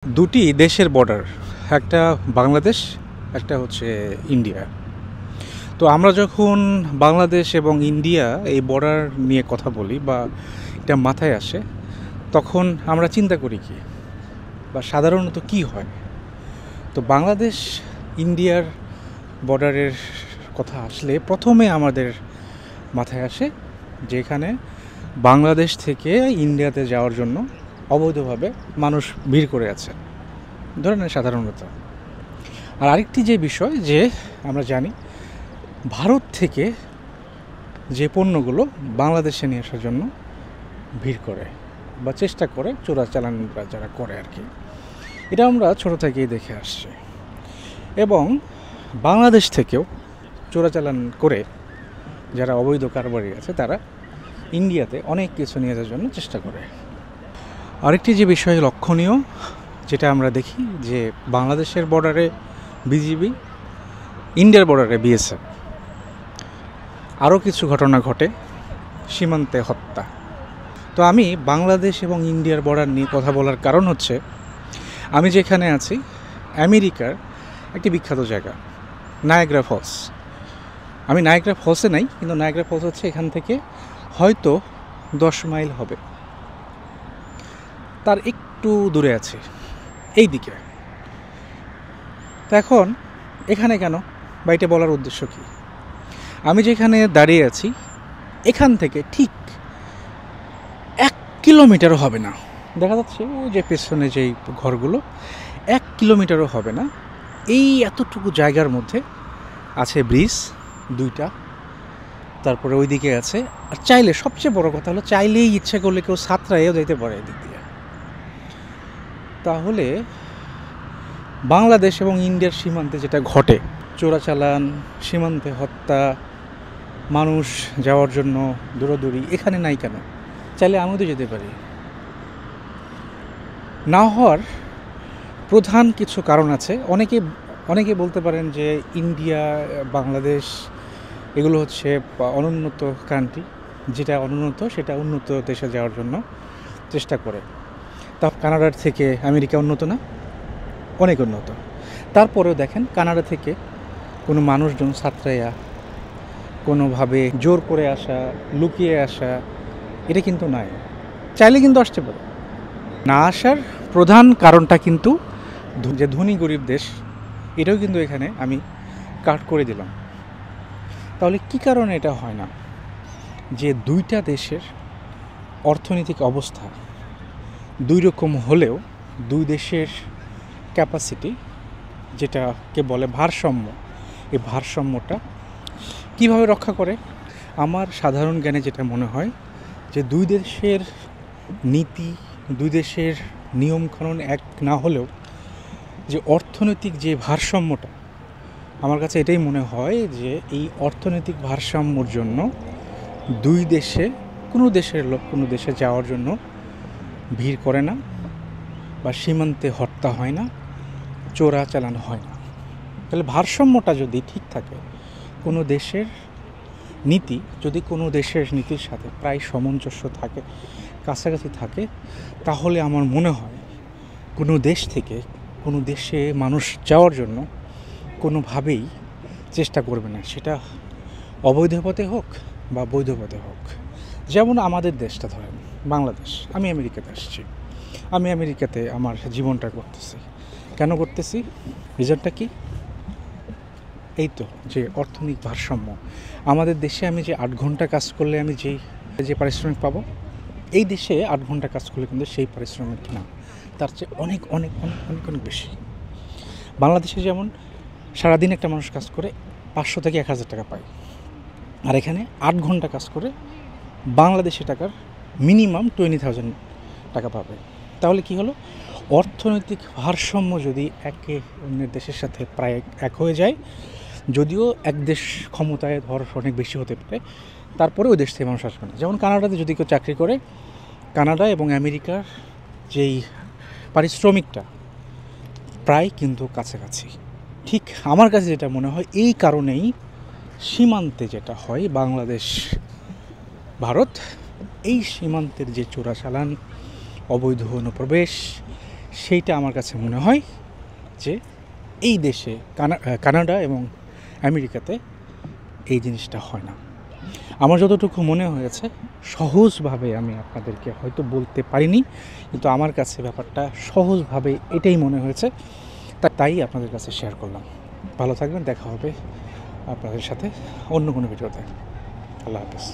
দুটি দেশের বর্ডার, একটা বাংলাদেশ, একটা হচ্ছে ইন্ডিয়া। তো আমরা যখন বাংলাদেশ এবং ইন্ডিয়া এই বর্ডার নিয়ে কথা বলি বা এটা মাথায় আসে, তখন আমরা চিন্তা করি কি বা সাধারণত কি হয়। তো বাংলাদেশ ইন্ডিয়ার বর্ডারের কথা আসলে প্রথমে আমাদের মাথায় আসে যে এখানে বাংলাদেশ থেকে ইন্ডিয়াতে যাওয়ার জন্য অবৈধভাবে মানুষ ভিড় করে আছে ধরনের সাধারণত। আর আরেকটি যে বিষয় যে আমরা জানি ভারত থেকে যে পণ্যগুলো বাংলাদেশে নিয়ে আসার জন্য ভিড় করে বা চেষ্টা করে চোরাচালান যারা করে আর কি, এটা আমরা ছোটো থেকেই দেখে আসছি। এবং বাংলাদেশ থেকেও চোরাচালান করে যারা অবৈধ কারবারি আছে তারা ইন্ডিয়াতে অনেক কিছু নিয়ে যাওয়ার জন্য চেষ্টা করে। আরেকটি যে বিষয় লক্ষণীয় যেটা আমরা দেখি যে বাংলাদেশের বর্ডারে বিজিবি, ইন্ডিয়ার বর্ডারে বিএসএফ। আরও কিছু ঘটনা ঘটে, সীমান্তে হত্যা। তো আমি বাংলাদেশ এবং ইন্ডিয়ার বর্ডার নিয়ে কথা বলার কারণ হচ্ছে আমি যেখানে আছি আমেরিকার একটি বিখ্যাত জায়গা নায়াগ্রা ফলস। আমি নায়াগ্রা ফলসে নাই, কিন্তু নায়াগ্রা ফলস হচ্ছে এখান থেকে হয়তো 10 মাইল হবে, তার একটু দূরে আছে এই দিকে। তো এখন এখানে কেন বা এটা বলার উদ্দেশ্য কী, আমি যেখানে দাঁড়িয়ে আছি এখান থেকে ঠিক 1 কিলোমিটারও হবে না, দেখা যাচ্ছে ওই যে পেছনে যেই ঘরগুলো, 1 কিলোমিটারও হবে না। এই এতটুকু জায়গার মধ্যে আছে ব্রিজ 2টা, তারপরে ওই দিকে আছে। আর চাইলে, সবচেয়ে বড় কথা হলো চাইলেই ইচ্ছে করলে কেউ সাঁতরাইও যেতে পারে এদিক দিয়ে। তাহলে বাংলাদেশ এবং ইন্ডিয়ার সীমান্তে যেটা ঘটে, চোরাচালান, সীমান্তে হত্যা, মানুষ যাওয়ার জন্য দৌড়াদৌড়ি, এখানে নাই কেন? চাইলে আমিও তো যেতে পারি। না হওয়ার প্রধান কিছু কারণ আছে। অনেকে বলতে পারেন যে ইন্ডিয়া, বাংলাদেশ এগুলো হচ্ছে অনুন্নত কান্ট্রি, যেটা অনুন্নত সেটা উন্নত দেশে যাওয়ার জন্য চেষ্টা করে। তা কানাডার থেকে আমেরিকা উন্নত না? অনেক উন্নত। তারপরেও দেখেন কানাডা থেকে কোনো মানুষজন সাঁতরাইয়া কোনোভাবে জোর করে আসা, লুকিয়ে আসা, এটা কিন্তু নাই। চাইলে কিন্তু আসতে পারে। না আসার প্রধান কারণটা কিন্তু যে ধনী গরিব দেশ, এটাও কিন্তু এখানে আমি কাট করে দিলাম। তাহলে কি কারণে এটা হয় না? যে দুইটা দেশের অর্থনৈতিক অবস্থা দুই রকম হলেও দুই দেশের ক্যাপাসিটি, যেটাকে বলে ভারসাম্য, এই ভারসাম্যটা কিভাবে রক্ষা করে? আমার সাধারণ জ্ঞানে যেটা মনে হয় যে দুই দেশের নীতি, দুই দেশের নিয়মকানুন এক না হলেও যে অর্থনৈতিক যে ভারসাম্যটা, আমার কাছে এটাই মনে হয় যে এই অর্থনৈতিক ভারসাম্যর জন্য দুই দেশে কোনো দেশের লোক কোনো দেশে যাওয়ার জন্য ভিড় করে না বা সীমান্তে হত্যা হয় না, চোরাচালান হয় না। তাহলে ভারসাম্যটা যদি ঠিক থাকে, কোনো দেশের নীতি যদি কোনো দেশের নীতির সাথে প্রায় সামঞ্জস্য থাকে, কাছাকাছি থাকে, তাহলে আমার মনে হয় কোনো দেশ থেকে কোনো দেশে মানুষ যাওয়ার জন্য কোনোভাবেই চেষ্টা করবে না, সেটা অবৈধ পথে হোক বা বৈধ পথে হোক। যেমন আমাদের দেশটা ধরেন বাংলাদেশ, আমি আমেরিকাতে আসছি, আমি আমেরিকাতে আমার জীবনটা করতেছি। কেন করতেছি? রিজনটা কি? এই তো যে অর্থনৈতিক ভারসাম্য। আমাদের দেশে আমি যে 8 ঘন্টা কাজ করলে আমি যে পারিশ্রমিক পাবো, এই দেশে 8 ঘন্টা কাজ করলে কিন্তু সেই পারিশ্রমিক না, তার চেয়ে অনেক অনেক অনেক অনেক অনেক বেশি। বাংলাদেশে যেমন সারাদিন একটা মানুষ কাজ করে 500 থেকে 1000 টাকা পায়, আর এখানে 8 ঘন্টা কাজ করে বাংলাদেশি টাকার মিনিমাম 20,000 টাকা পাবে। তাহলে কি হলো? অর্থনৈতিক ভারসাম্য যদি একে অন্যের দেশের সাথে প্রায় এক হয়ে যায়, যদিও এক দেশ ক্ষমতায় ধর অনেক বেশি হতে পারে, তারপরে ওই দেশ থেকে মানুষ আসবে না। যেমন কানাডাতে যদি কেউ চাকরি করে, কানাডা এবং আমেরিকার যেই পারিশ্রমিকটা প্রায় কিন্তু কাছাকাছি। ঠিক আমার কাছে যেটা মনে হয় এই কারণেই সীমান্তে যেটা হয় বাংলাদেশ ভারত, এই সীমান্তের যে চোরাচালান, অবৈধ অনুপ্রবেশ, সেইটা আমার কাছে মনে হয় যে এই দেশে কানাডা এবং আমেরিকাতে এই জিনিসটা হয় না। আমার যতটুকু মনে হয়েছে সহজভাবে আমি আপনাদেরকে হয়তো বলতে পারিনি, কিন্তু আমার কাছে ব্যাপারটা সহজভাবে এটাই মনে হয়েছে, তাই আপনাদের কাছে শেয়ার করলাম। ভালো থাকবেন, দেখা হবে আপনাদের সাথে অন্য কোনো ভিডিওতে। আল্লাহ হাফেজ।